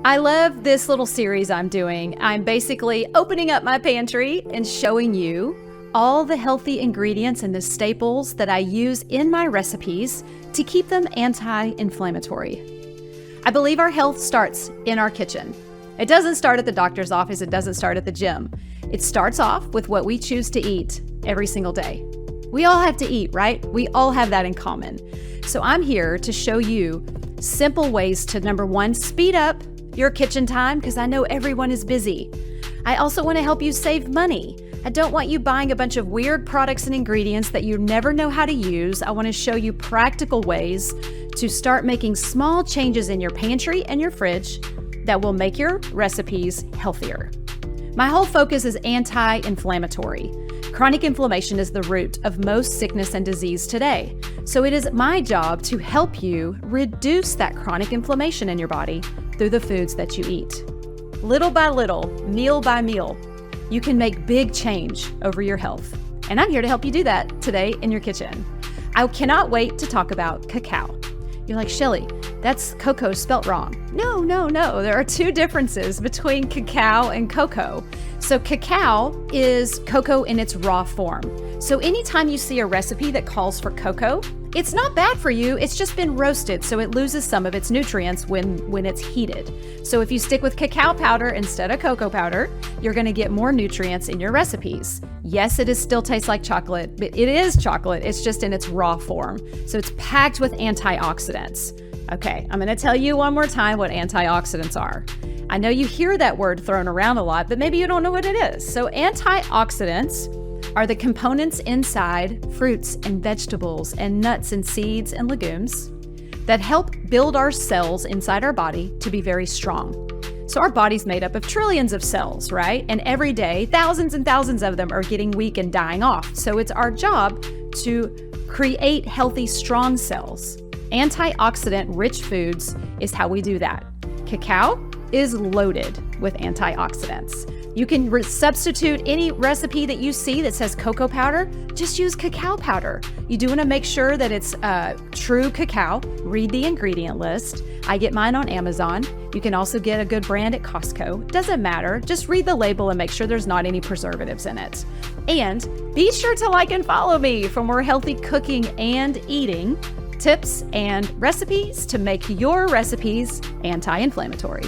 I love this little series I'm doing. I'm basically opening up my pantry and showing you all the healthy ingredients and the staples that I use in my recipes to keep them anti-inflammatory. I believe our health starts in our kitchen. It doesn't start at the doctor's office. It doesn't start at the gym. It starts off with what we choose to eat every single day. We all have to eat, right? We all have that in common. So I'm here to show you simple ways to, number one, speed up your kitchen time, because I know everyone is busy. I also want to help you save money. I don't want you buying a bunch of weird products and ingredients that you never know how to use. I want to show you practical ways to start making small changes in your pantry and your fridge that will make your recipes healthier. My whole focus is anti-inflammatory. Chronic inflammation is the root of most sickness and disease today. So it is my job to help you reduce that chronic inflammation in your body through the foods that you eat. Little by little, meal by meal, you can make big change over your health. And I'm here to help you do that today in your kitchen. I cannot wait to talk about cacao. You're like, Shelly, that's cocoa spelt wrong. No. There are two differences between cacao and cocoa. So cacao is cocoa in its raw form. So anytime you see a recipe that calls for cocoa, it's not bad for you. It's just been roasted, so it loses some of its nutrients when it's heated. So if you stick with cacao powder instead of cocoa powder, you're going to get more nutrients in your recipes. Yes, it still tastes like chocolate, but it is chocolate. It's just in its raw form. So it's packed with antioxidants. Okay, I'm going to tell you one more time what antioxidants are. I know you hear that word thrown around a lot, but maybe you don't know what it is. So antioxidants are the components inside fruits and vegetables and nuts and seeds and legumes that help build our cells inside our body to be very strong. So our body's made up of trillions of cells, right? And every day, thousands and thousands of them are getting weak and dying off. So it's our job to create healthy, strong cells. Antioxidant-rich foods is how we do that. Cacao is loaded with antioxidants. You can substitute any recipe that you see that says cocoa powder, just use cacao powder. You do want to make sure that it's true cacao. Read the ingredient list. I get mine on Amazon. You can also get a good brand at Costco. Doesn't matter. Just read the label and make sure there's not any preservatives in it. And be sure to like and follow me for more healthy cooking and eating tips and recipes to make your recipes anti-inflammatory.